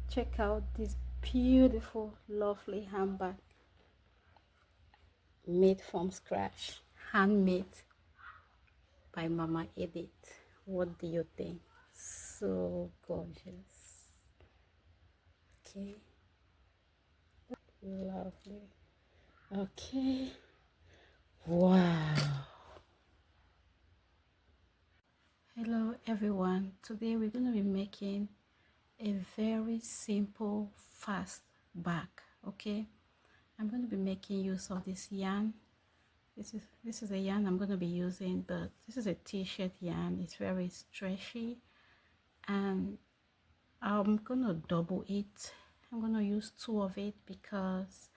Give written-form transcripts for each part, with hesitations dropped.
Check out this beautiful, lovely handbag made from scratch, handmade by Mama Edith. What do you think? So gorgeous. Okay, lovely. Okay, wow. Hello everyone, today we're going to be making a very simple fast bag. Okay, I'm going to be making use of this yarn. This is a yarn I'm going to be using, but this is a t-shirt yarn. It's very stretchy, and I'm going to double it. I'm going to use 2 of it because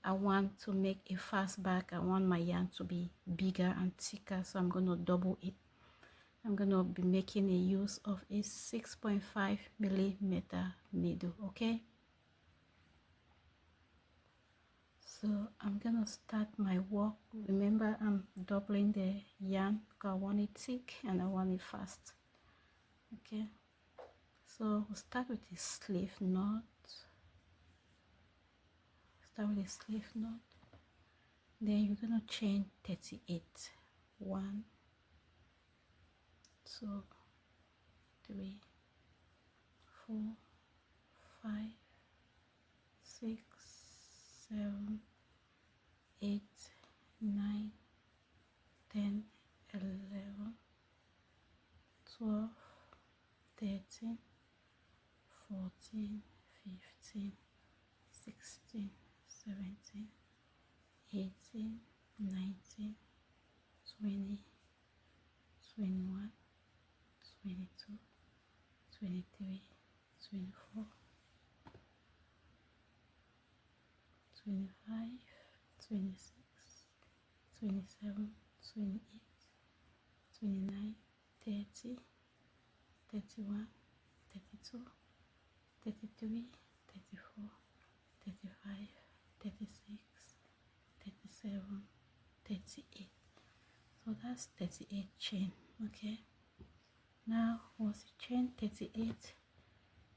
I want to make a fast bag. I want my yarn to be bigger and thicker, so I'm going to double it. I'm going to be making a use of a 6.5 millimeter needle. Okay, so I'm gonna start my work. Remember, I'm doubling the yarn because I want it thick and I want it fast. Okay, so we'll start with the sleeve knot. Then you're gonna chain 38. 1, 2, 3, 4, 5, 6, 7, 8, 9, 10, 11, 12, 13, 14, 15, 16, 17, 18, 19, 20, 21, 22, 23, 24, 25, 26, 27, 28, 29, 30, 31, 32, 33, 34, 35, 36, 37, 38. So that's 38 chain. Okay, now once you chain 38,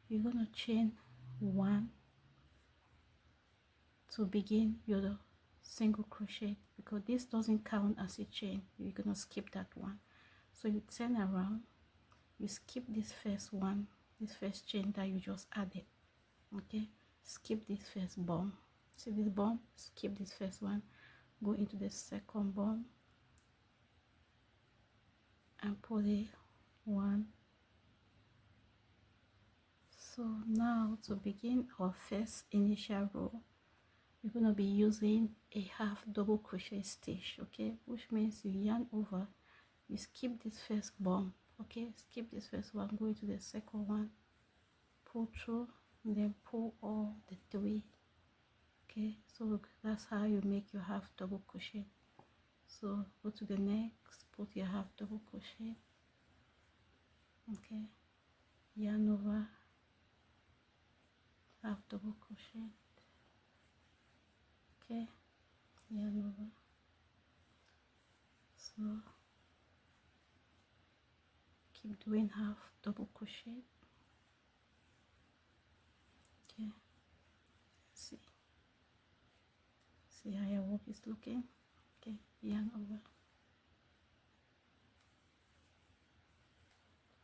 you're gonna chain 1 to begin your single crochet, because this doesn't count as a chain. You're gonna skip that one, so you turn around, you skip this first one, this first chain that you just added. Okay, skip this first bump. See this bump? Skip this first one, go into the second bump and pull it 1. So now to begin our first initial row, we're going to be using a half double crochet stitch. Okay, which means you yarn over, you skip this first bump. Okay, skip this first one, go into the second one, pull through, and then pull all the 3. Okay, so that's how you make your half double crochet. So go to the next, put your half double crochet. Okay, yarn over, half double crochet. Okay, yarn over. So keep doing half double crochet. Okay, see how your work is looking. Okay, yarn over,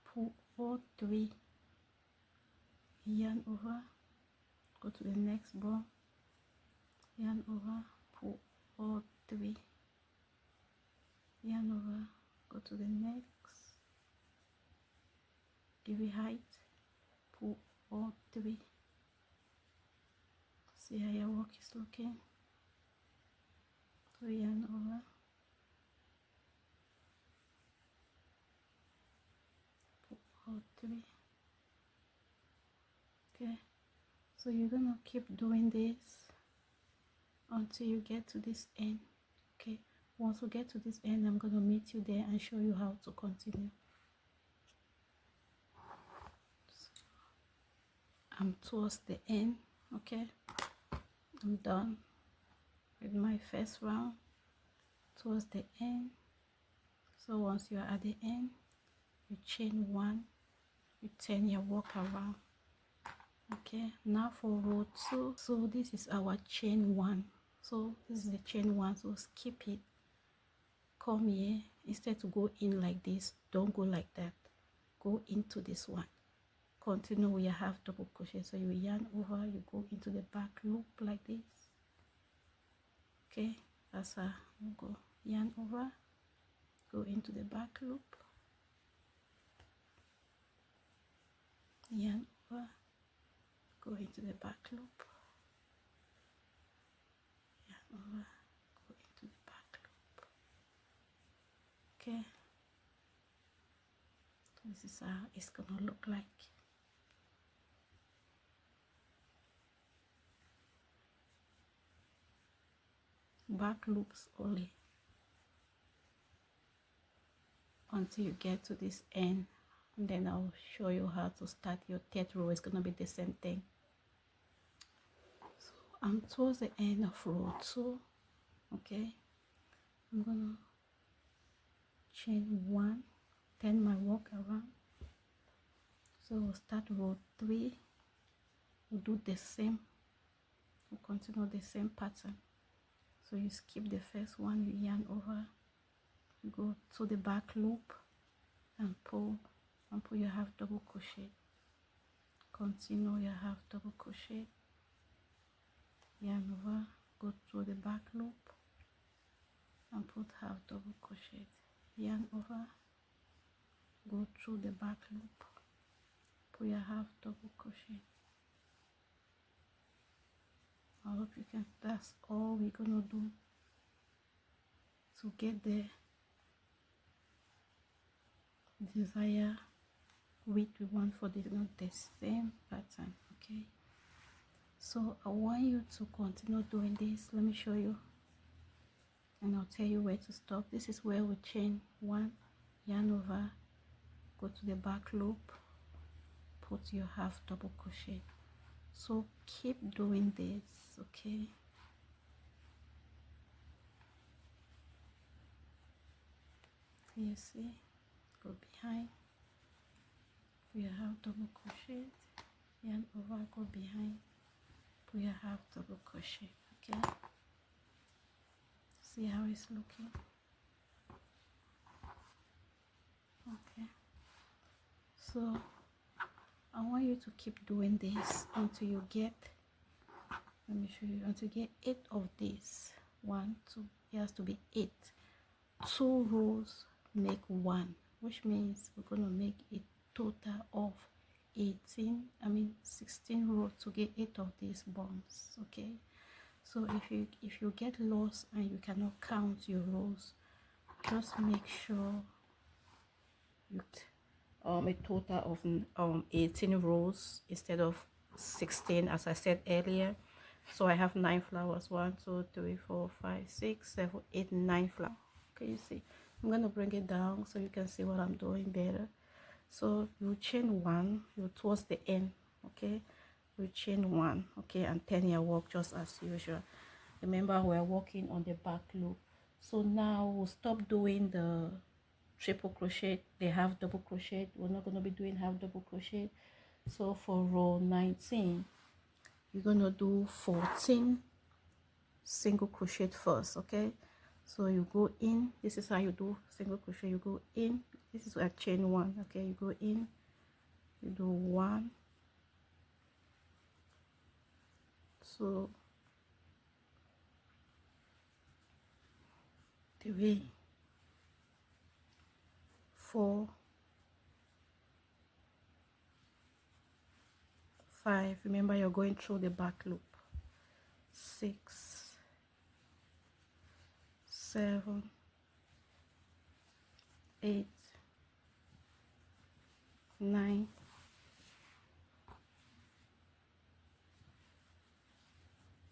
pull all 3, yarn over, go to the next ball, yarn over, pull all 3, yarn over, go to the next, give it height, pull all 3. See how your work is looking. So yarn over, pull all 3. Okay, so you're gonna keep doing this until you get to this end. Okay, once we get to this end, I'm gonna meet you there and show you how to continue. So I'm towards the end. Okay, I'm done with my first round, towards the end. So once you are at the end, you chain 1, you turn your work around. Okay, now for row 2. So this is our chain 1. So this is the chain 1, so skip it, come here. Instead to go in like this, don't go like that, go into this one, continue with your half double crochet. So you yarn over, you go into the back loop like this. Okay, that's how you go, yarn over, go into the back loop, yarn over, go into the back loop, yarn over, go into the back loop. Okay, this is how it's gonna look like. Back loops only until you get to this end, and then I'll show you how to start your third row. It's gonna be the same thing. So I'm towards the end of row 2. Okay, I'm gonna chain 1, turn my work around. So we'll start row 3, we'll do the same, we'll continue the same pattern. So you skip the first one, you yarn over, you go to the back loop and pull your half double crochet, continue your half double crochet, yarn over, go to the back loop and put half double crochet, yarn over, go through the back loop, put your half double crochet. I hope you can. That's all we're gonna do to get the desired width we want for the same pattern. Okay, so I want you to continue doing this. Let me show you and I'll tell you where to stop. This is where we chain 1, yarn over, go to the back loop, put your half double crochet. So keep doing this. Okay, you see, go behind, put your half double crochet, yarn over, go behind, put your half double crochet. Okay, see how it's looking. Okay, so I want you to keep doing this until you get, let me show you, until you get 8 of these. 1, 2, it has to be 8. 2 rows make 1, which means we're going to make a total of 16 rows to get 8 of these bonds. Okay, so if you get lost and you cannot count your rows, just make sure you a total of 18 rows instead of 16 as I said earlier. So I have 9 flowers, 1 2 3 4 5 6 7 8 9 flowers. Okay, you see, I'm going to bring it down so you can see what I'm doing better. So you chain 1, you towards the end. Okay, you chain 1, okay, and turn your work just as usual. Remember, we're working on the back loop. So now we'll stop doing the triple crochet, the half double crochet. We're not going to be doing half double crochet. So for row 19, you're going to do 14 single crochet first. Okay, so you go in, this is how you do single crochet. You go in, this is a chain 1. Okay, you go in, you do 1, 2, 3, 4, 5. Remember, you're going through the back loop. 6, 7, 8, 9,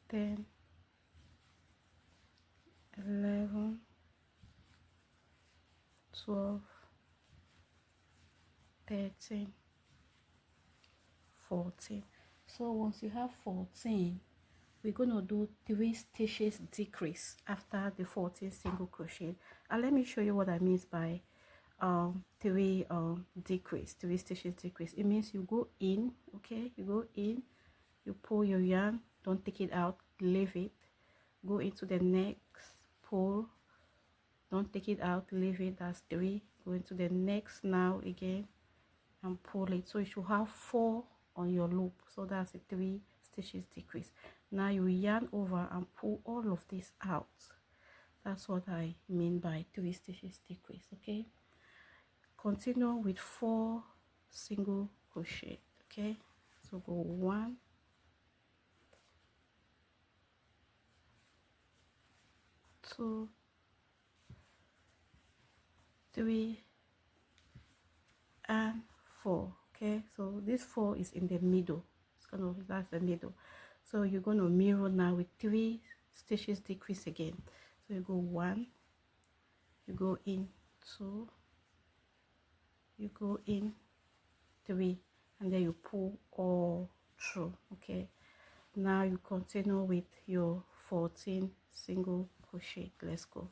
10, 11, 12, 13, 14. So once you have 14, we're going to do 3 stitches decrease after the 14 single crochet. And let me show you what I mean by 3 decrease, 3 stitches decrease. It means you go in, okay, you go in, you pull your yarn, don't take it out, leave it, go into the next, pull, don't take it out, leave it, that's 3, go into the next now again and pull it. So you should have 4 on your loop, so that's a 3 stitches decrease. Now you yarn over and pull all of this out. That's what I mean by 3 stitches decrease. Okay, continue with 4 single crochet. Okay, so go 1, 2, 3 and 4. Okay, so this 4 is in the middle. That's the middle. So you're going to mirror now with 3 stitches decrease again. So you go 1, you go in 2, you go in 3, and then you pull all through. Okay, now you continue with your 14 single crochet. Let's go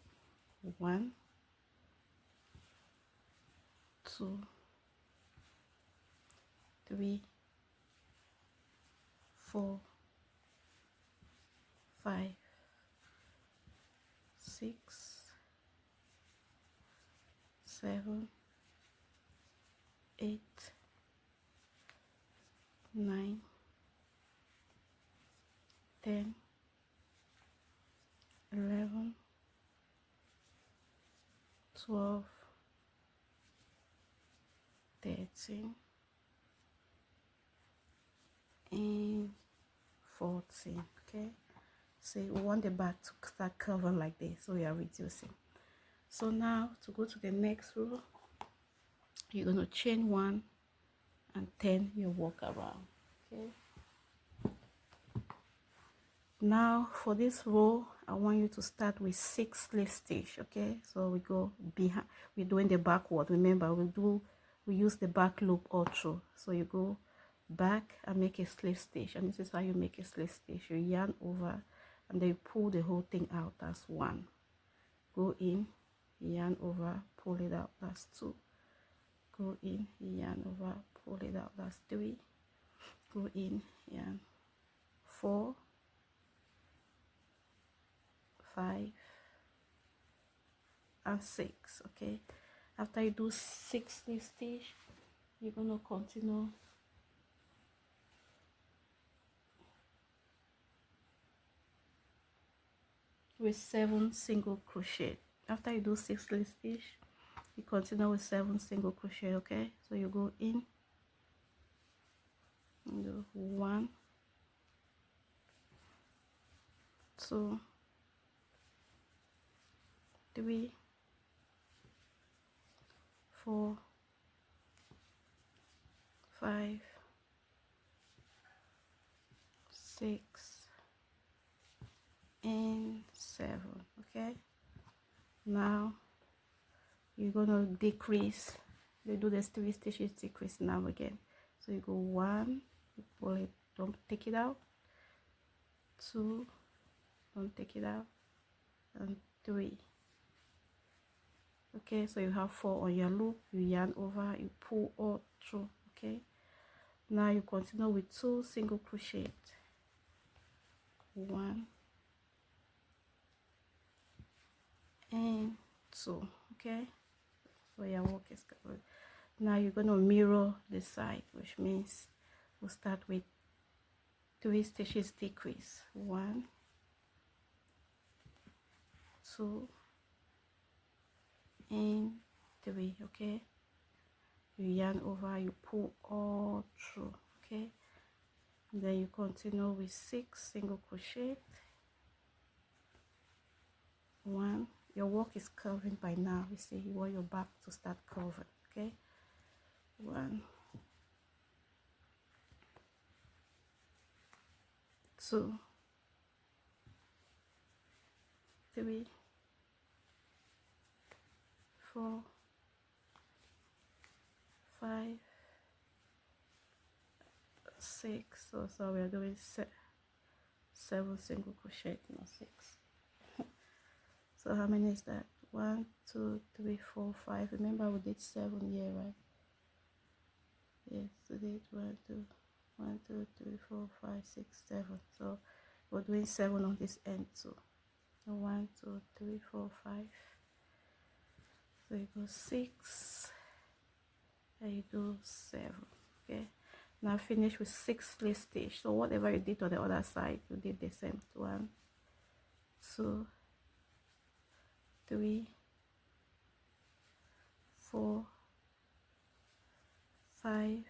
1, 2, 3, 4, 5, 6, 7, 8, 9, 10, 11, 12, 13, and 14. Okay, so we want the back to start curving like this, so we are reducing. So now to go to the next row, you're going to chain 1 and turn your work around. Okay, now for this row I want you to start with 6 slip stitch. Okay, so we go behind, we're doing the backward. Remember, we use the back loop all through. So you go back and make a slip stitch, and this is how you make a slip stitch. You yarn over and then you pull the whole thing out. That's 1. Go in, yarn over, pull it out. That's 2. Go in, yarn over, pull it out. That's 3. Go in, yarn 4, 5 and 6. Okay, after you do 6 slip stitch, you're going to continue with 7 single crochet. After you do 6 slip stitch, you continue with 7 single crochet. Okay, so you go in and do 1, 2, 3, 4, 5, 6 and 7. Okay, now you're gonna decrease. You do the 3 stitches decrease now again. So you go 1, you pull it, don't take it out, 2, don't take it out, and 3. Okay, so you have 4 on your loop. You yarn over, you pull all through. Okay, now you continue with 2 single crochet. 1 and 2. Okay, so your work is covered. Now you're going to mirror this side, which means we'll start with 3 stitches decrease. 1, 2 and 3. Okay, you yarn over, you pull all through. Okay, and then you continue with 6 single crochet. 1, your work is curving by now. You see, you want your back to start curving. Okay, 1, 2, 3, 4, 5, 6. So we are doing 7 single crochet, not 6. So how many is that? 1, 2, 3, 4, 5. Remember we did 7 here, right? Yes, we did 1, 2, 1 2 3 4 5 6 7. So we're doing 7 on this end too. So 1 2 3 4 5. So you go 6 and you do 7. Okay, now finish with 6 slip stitch. So whatever you did on the other side, you did the same. 1 2 3 4 5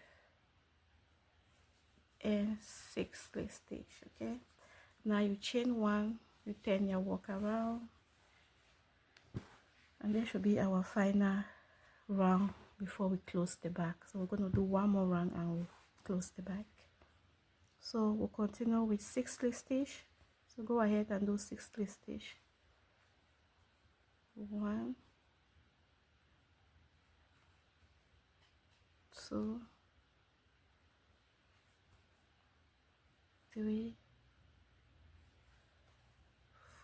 and 6 slip stitch. Okay, now you chain 1, you turn your work around, and this should be our final round before we close the back. So we're going to do one more round and we'll close the back. So we'll continue with 6 slip stitch. So go ahead and do 6 slip stitch. 1 2 3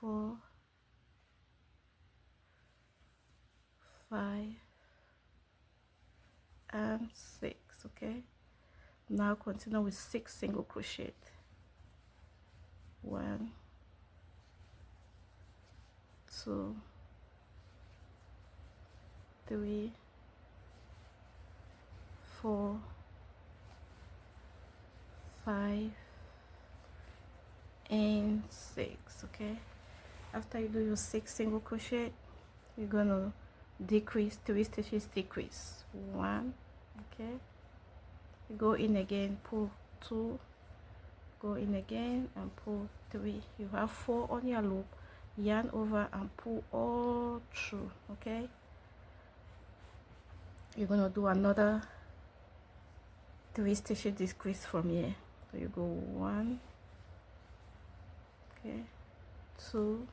4 5 and 6. Okay, now continue with 6 single crochet. 1 2 3 4 5 and 6. Okay, after you do your 6 single crochet, you're gonna decrease 3 stitches, decrease 1. Okay, you go in again, pull 2, go in again and pull 3. You have 4 on your loop, yarn over and pull all through. Okay, you're gonna do another 3 stitches, decrease from here. So you go 1, okay, 2,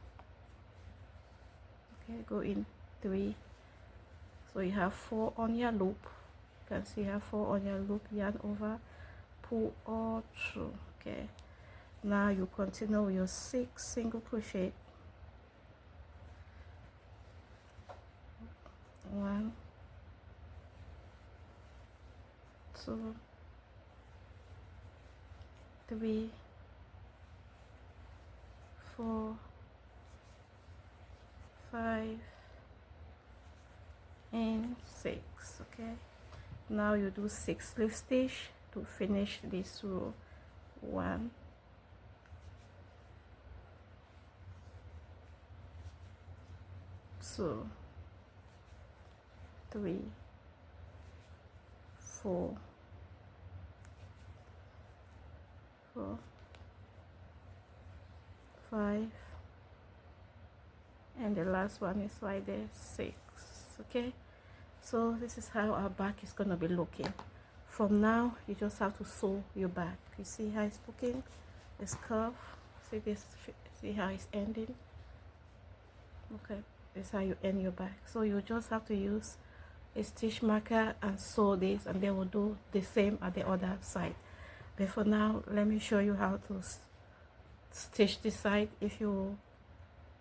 okay, go in 3. So you have 4 on your loop. You can see you have 4 on your loop, yarn over, pull all through. Okay, now you continue with your 6 single crochet. 1 2 3 4 5 and 6. Okay, now you do 6 slip stitch to finish this row. 1 2 3 4 5 and the last one is right there, 6. Okay, so this is how our back is gonna be looking. From now you just have to sew your back. You see how it's looking? It's curved. See this? See how it's ending? Okay, this is how you end your back. So you just have to use a stitch marker and sew this, and then we'll do the same at the other side. But for now, let me show you how to stitch this side. If you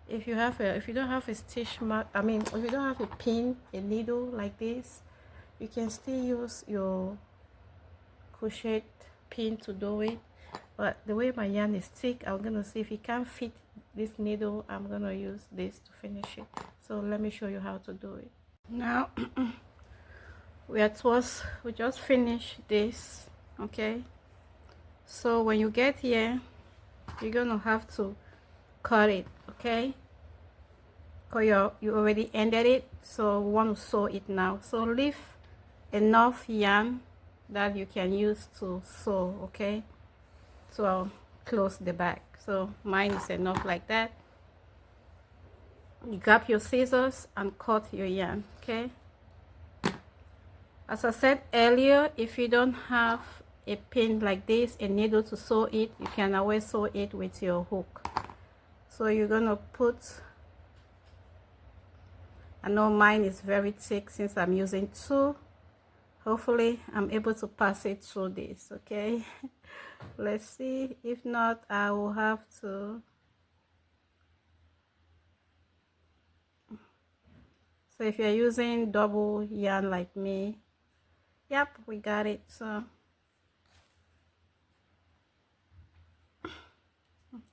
don't have a stitch mark, I mean, if you don't have a pin, a needle like this, you can still use your crochet pin to do it. But the way my yarn is thick, I'm gonna see if it can't fit this needle. I'm gonna use this to finish it. So let me show you how to do it. Now we just finished this. Okay, so when you get here, you're gonna have to cut it. Okay, because you already ended it, so we want to sew it now. So leave enough yarn that you can use to sew. Okay, so I'll close the back. So mine is enough like that. You grab your scissors and cut your yarn. Okay, as I said earlier, if you don't have a pin like this, a needle to sew it, you can always sew it with your hook. So you're gonna put, I know mine is very thick since I'm using 2. Hopefully I'm able to pass it through this. Okay, let's see. If not, I will have to. So if you're using double yarn like me, yep, we got it. So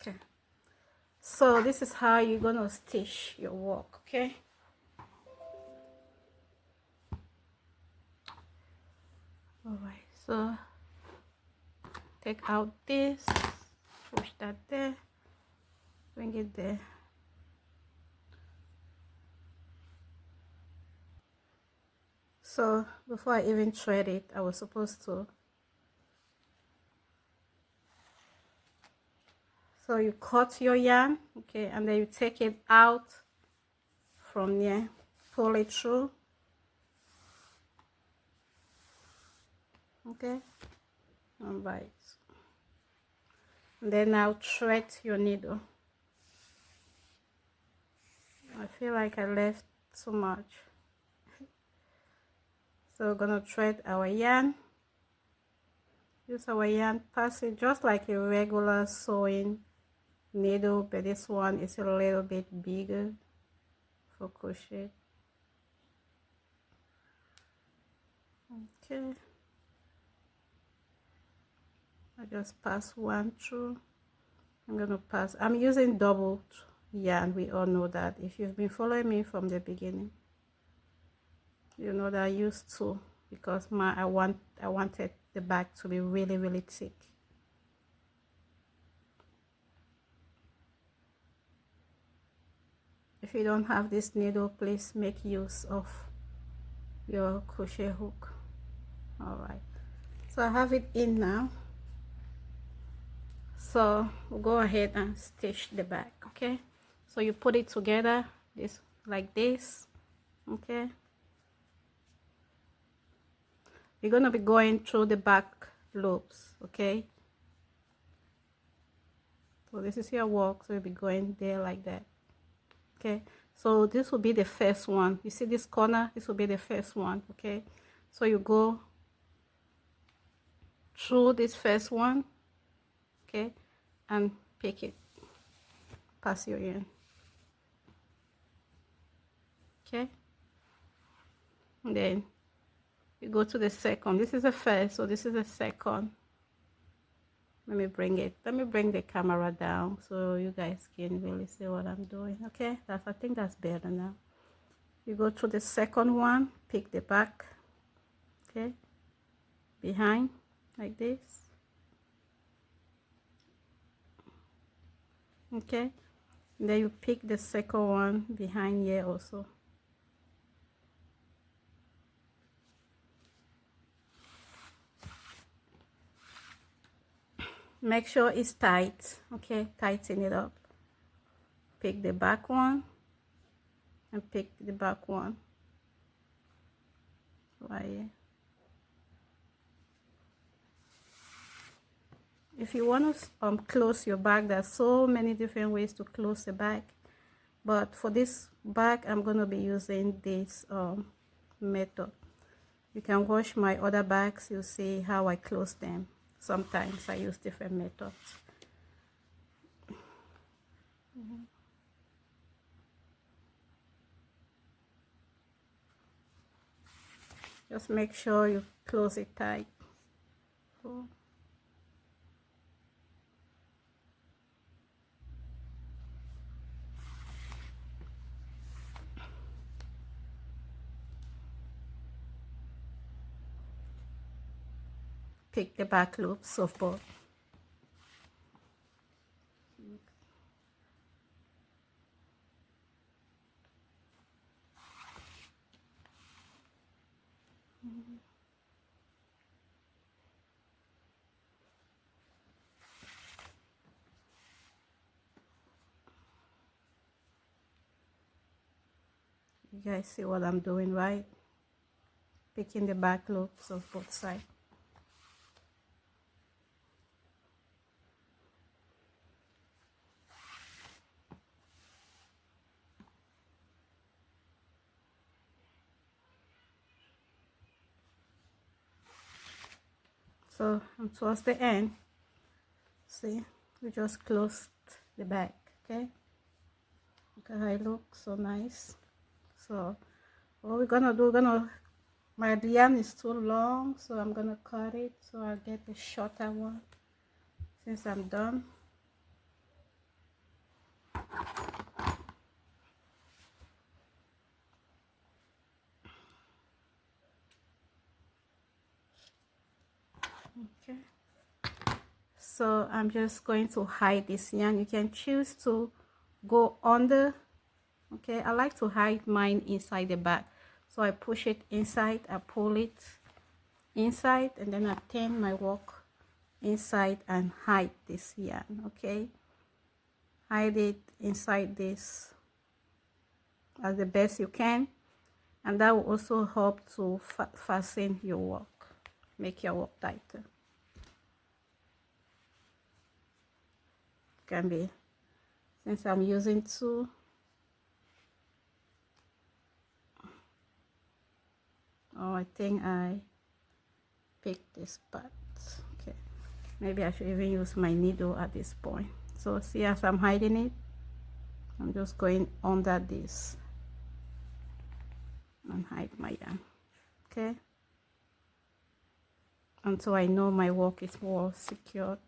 Okay, so this is how you're gonna stitch your work. Okay, all right, so take out this, push that there, bring it there. So before I even thread it, I was supposed to, so you cut your yarn, okay, and then you take it out from there, pull it through, okay, all right, and then now thread your needle. I feel like I left too much, so we're gonna thread our yarn. Use our yarn, pass it just like a regular sewing needle, but this one is a little bit bigger for crochet. Okay, I just pass one through. I'm gonna pass, I'm using double yarn, we all know that. If you've been following me from the beginning, you know that I used two because I wanted the back to be really thick. If you don't have this needle, please make use of your crochet hook. All right, so I have it in now, so we'll go ahead and stitch the back. Okay, so you put it together this like this. Okay, you're gonna be going through the back loops. Okay, so this is your work, so you'll be going there like that. Okay, so this will be the first one. You see this corner, this will be the first one. Okay, so you go through this first one, okay, and pick it, pass your yarn. Okay, and then you go to the second. This is the first, so this is the second. Let me bring the camera down so you guys can really see what I'm doing. Okay, I think that's better now. You go to the second one, pick the back, okay, behind like this. Okay, and then you pick the second one behind here also. Make sure it's tight. Okay, tighten it up. Pick the back one and pick the back one right here. If you want to close your bag, there's so many different ways to close the bag, but for this bag I'm going to be using this method. You can watch my other bags, you'll see how I close them. Sometimes I use different methods. Just make sure you close it tight. Pick the back loops of both. You guys see what I'm doing, right? Picking the back loops of both sides. So I'm towards the end. See, we just closed the back. Okay, look at how it looks, so nice. So what we're gonna do, my yarn is too long, so I'm gonna cut it so I'll get a shorter one since I'm done. So I'm just going to hide this yarn. You can choose to go under. Okay, I like to hide mine inside the back, so I push it inside, I pull it inside, and then I turn my work inside and hide this yarn. Okay, hide it inside this as the best you can, and that will also help to fasten your work, make your work tighter. Can be, since I'm using two, oh, I think I picked this part. Okay, maybe I should even use my needle at this point. So see, as I'm hiding it, I'm just going under this and hide my yarn. Okay, until I know my work is well secured.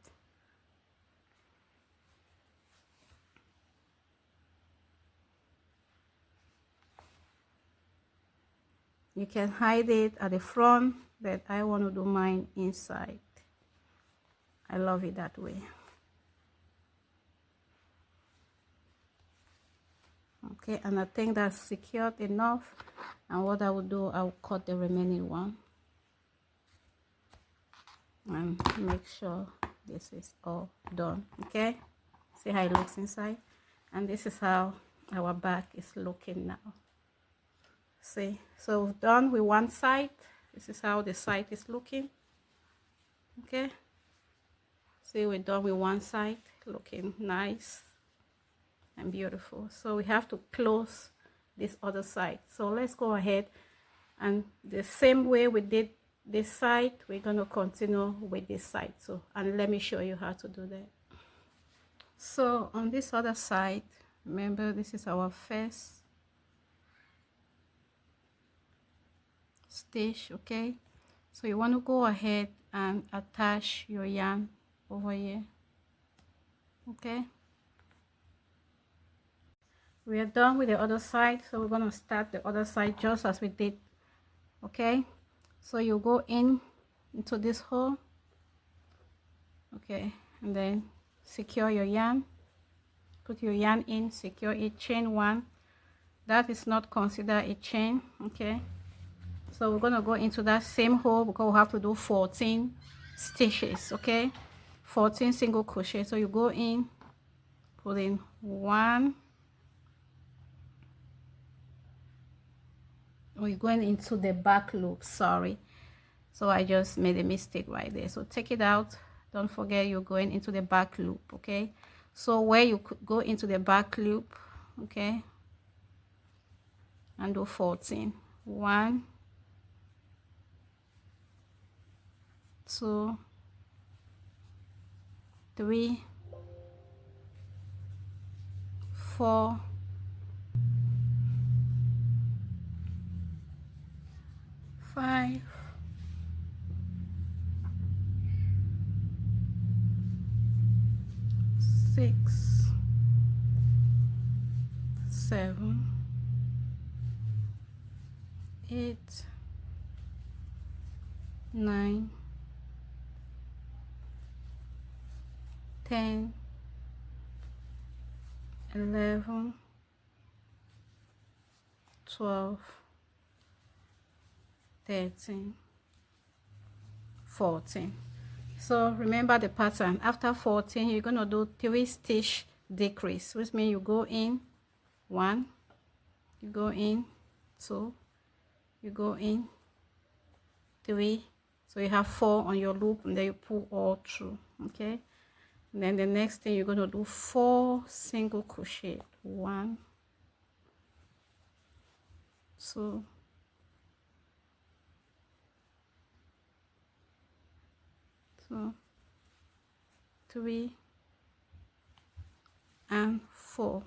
You can hide it at the front, but I want to do mine inside. I love it that way. Okay, and I think that's secured enough. And what I will do, I will cut the remaining one and make sure this is all done. Okay, see how it looks inside, and this is how our back is looking now. See, so we've done with one side. This is how the side is looking. Okay, see, we're done with one side, looking nice and beautiful. So we have to close this other side. So let's go ahead, and the same way we did this side, we're going to continue with this side. So, and let me show you how to do that. So on this other side, remember, this is our first stitch. Okay, so you want to go ahead and attach your yarn over here. Okay, we are done with the other side, so we're going to start the other side just as we did. Okay, so you go into this hole. Okay, and then secure your yarn, put your yarn in, secure it, chain one. That is not considered a chain. Okay, so we're going to go into that same hole because we have to do 14 stitches. Okay, 14 single crochet. So you go in, put in one, we're going into the back loop, sorry, so I just made a mistake right there. So take it out, don't forget you're going into the back loop. Okay, so where you could go into the back loop, okay, and do 14. 1, 2, 3, 4, 5, 6, 7, 8, 9, 10, 11, 12, 13, 14. So remember the pattern. After 14, you're going to do 3 stitch decrease, which means you go in 1, you go in 2, you go in 3, so you have 4 on your loop, and then you pull all through. Okay, and then the next thing you're going to do 4 single crochet. 1, 2, 3, and 4,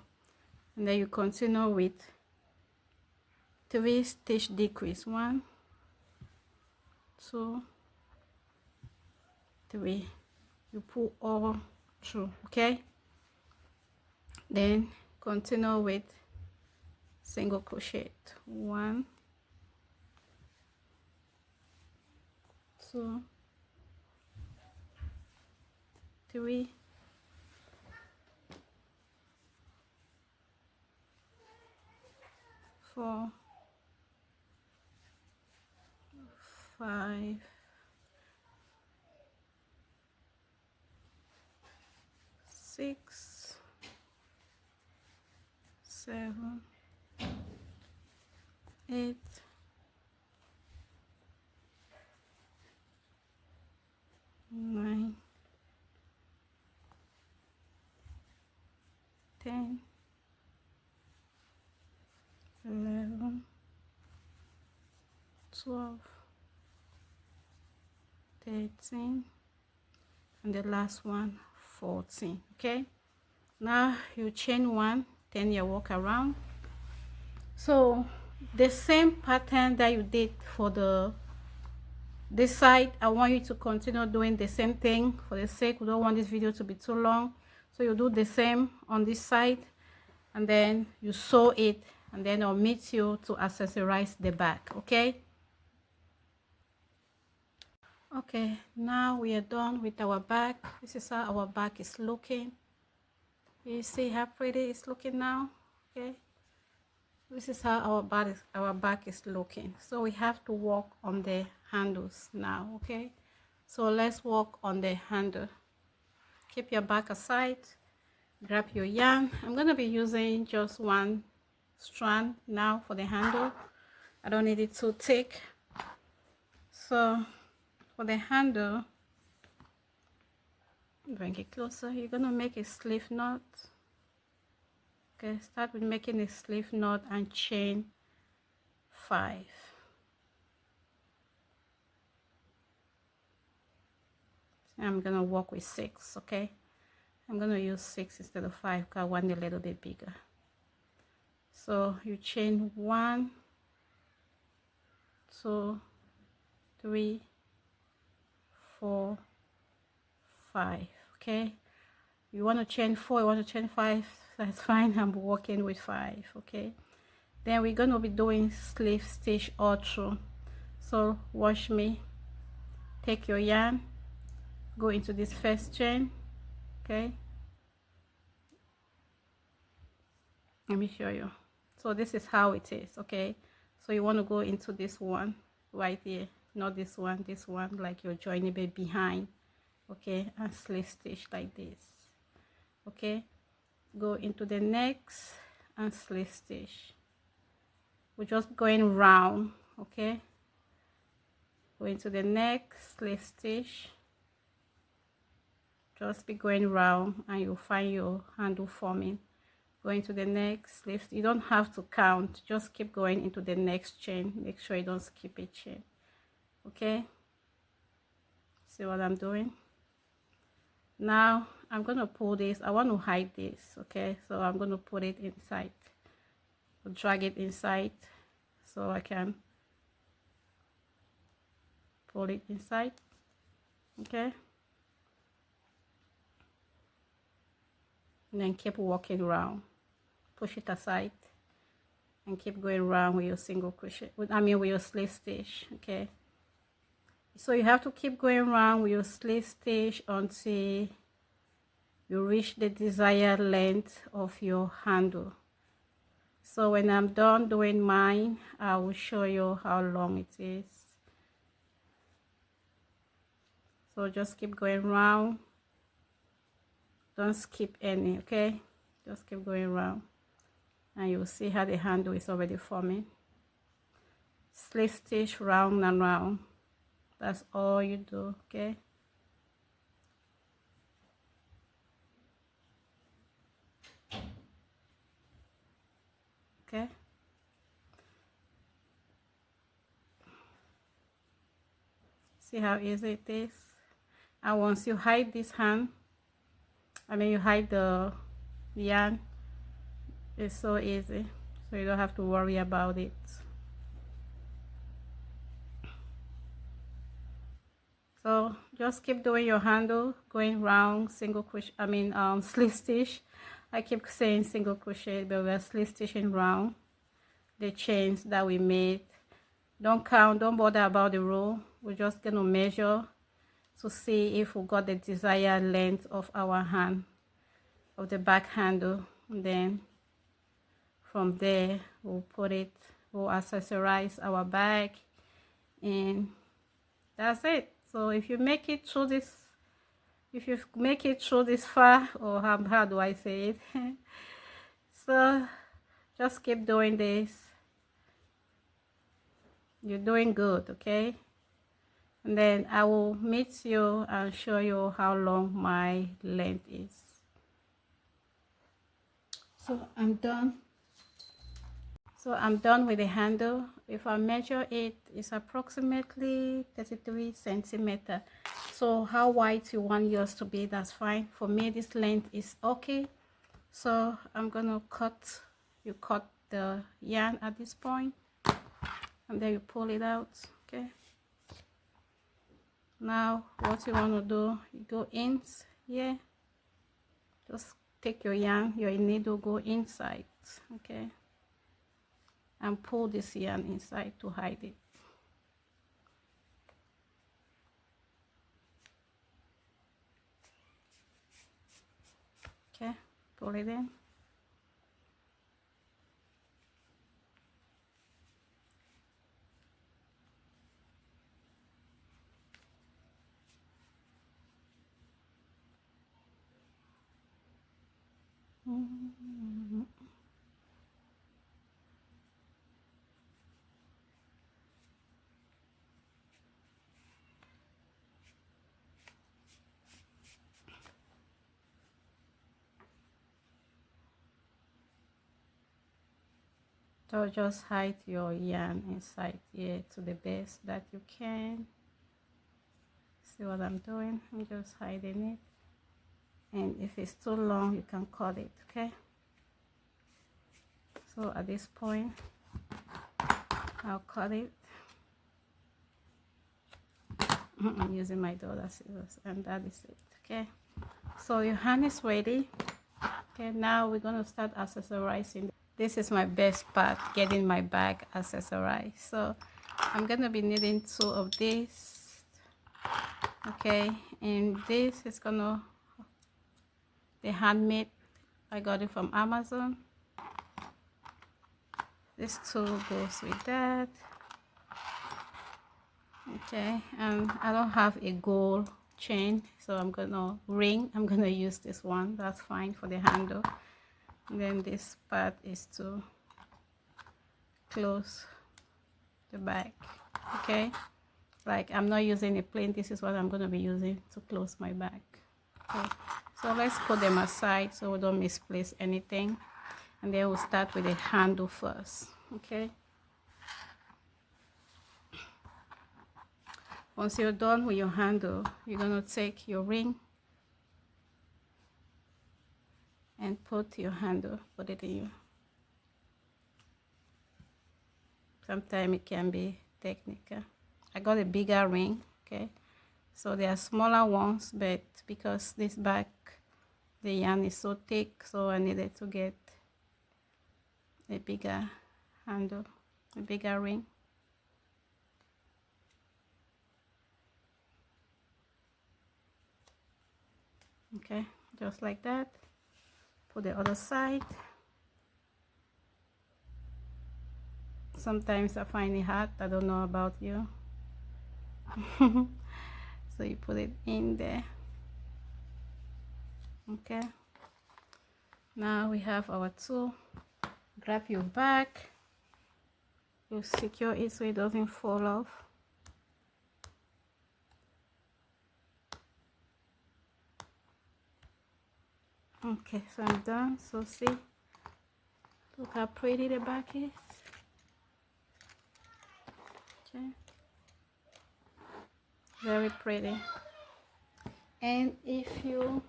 and then you continue with 3 stitch decrease. 1, 2, 3, you pull all through. Okay, then continue with single crochet. 1, 2, 3, 4, 5, 6, 7, 8, 9, 10, 11, 12, 13, and the last one 14. Okay, now you chain 1, then you walk around. So the same pattern that you did for this side, I want you to continue doing the same thing. For the sake, we don't want this video to be too long, so you do the same on this side, and then you sew it, and then I'll meet you to accessorize the back. Okay, now we are done with our back. This is how our back is looking. You see how pretty it's looking now. Okay, this is how our back is looking. So we have to work on the handles now. Okay, so let's work on the handle. Keep your back aside, grab your yarn. I'm going to be using just 1 strand now for the handle. I don't need it too thick. So for the handle, bring it closer. You're going to make a sleeve knot. Okay, start with making a sleeve knot and chain 5. I'm gonna work with 6. Okay, I'm gonna use 6 instead of 5 because I want a little bit bigger. So you chain 1, 2, 3, 4, 5. Okay, you want to chain 4, you want to chain 5, that's fine. I'm working with 5. Okay, then we're gonna be doing sleeve stitch all through. So watch me. Take your yarn, go into this first chain. Okay, let me show you. So this is how it is. Okay, so you want to go into this one right here, not this one like you're joining it behind. Okay, and sleeve stitch like this. Okay, go into the next and sleeve stitch. We're just going round. Okay, go into the next sleeve stitch, just be going round, and you'll find your handle forming. Going to the next sleeve. You don't have to count, just keep going into the next chain. Make sure you don't skip a chain. Okay, see what I'm doing now? I'm gonna pull this. I want to hide this. Okay, so I'm gonna put it inside, drag it inside so I can pull it inside. Okay, and then keep walking around, push it aside, and keep going around with your single crochet, with your sleeve stitch. Okay, so you have to keep going around with your sleeve stitch until you reach the desired length of your handle. So when I'm done doing mine, I will show you how long it is. So just keep going around, don't skip any. Okay, just keep going around, and you'll see how the handle is already forming. Sleeve stitch round and round, that's all you do. Okay, okay, see how easy it is. And once you hide this hand, you hide the yarn, it's so easy, so you don't have to worry about it. So just keep doing your handle, going round, single crochet, sleeve stitch. I keep saying single crochet, but we're sleeve stitching round the chains that we made. Don't count, don't bother about the row. We're just gonna measure. to see if we got the desired length of our hand, of the back handle. And then from there we'll accessorize our bag, and that's it. So if you make it through this, far, or how do I say it? So just keep doing this. You're doing good, okay? And then I will meet you and show you how long my length is. So I'm done. With the handle. If I measure it, it's approximately 33 centimeters. So how wide you want yours to be, that's fine. For me, this length is okay. So I'm gonna cut. You cut the yarn at this point, and then you pull it out. Okay. Now what you want to do, you go in here. Just take your yarn, your needle, go inside. Okay. And pull this yarn inside to hide it. Okay, pull it in. So just hide your yarn inside here to the best that you can. See what I'm doing? I'm just hiding it. And if it's too long, you can cut it, okay? So at this point, I'll cut it. I'm using my daughter's scissors, and that is it, okay? So your hand is ready. Okay, now we're going to start accessorizing. This is my best part, getting my bag accessorized. So I'm going to be needing 2 of these. Okay, and this is the handmade. I got it from Amazon. This 2 goes with that. Okay, and I don't have a gold chain, so I'm gonna use this one. That's fine for the handle. And then this part is to close the bag. Okay, like I'm not using a plain. This is what I'm gonna be using to close my bag. Okay, so let's put them aside so we don't misplace anything, and then we'll start with the handle first. Okay, once you're done with your handle, you're gonna take your ring and put your handle, put it in you. Sometimes it can be technical. I got a bigger ring, okay? So there are smaller ones, but because this bag, the yarn is so thick, so I needed to get a bigger handle, a bigger ring. Okay, just like that. For the other side. Sometimes I find it hard. I don't know about you. So you put it in there. Okay. Now we have our tool. Grab your bag. You secure it so it doesn't fall off. Okay, so I'm done. So see, look how pretty the back is. Okay, very pretty. And if you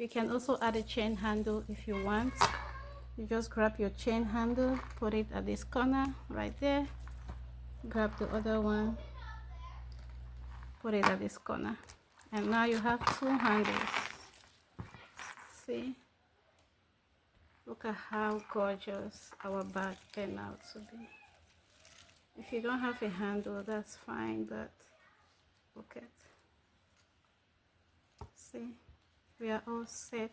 can also add a chain handle if you want. You just grab your chain handle, put it at this corner right there, grab the other one, put it at this corner, and now you have 2 handles. See, look at how gorgeous our bag turned out to be. If you don't have a handle, that's fine, but pocket. See, we are all set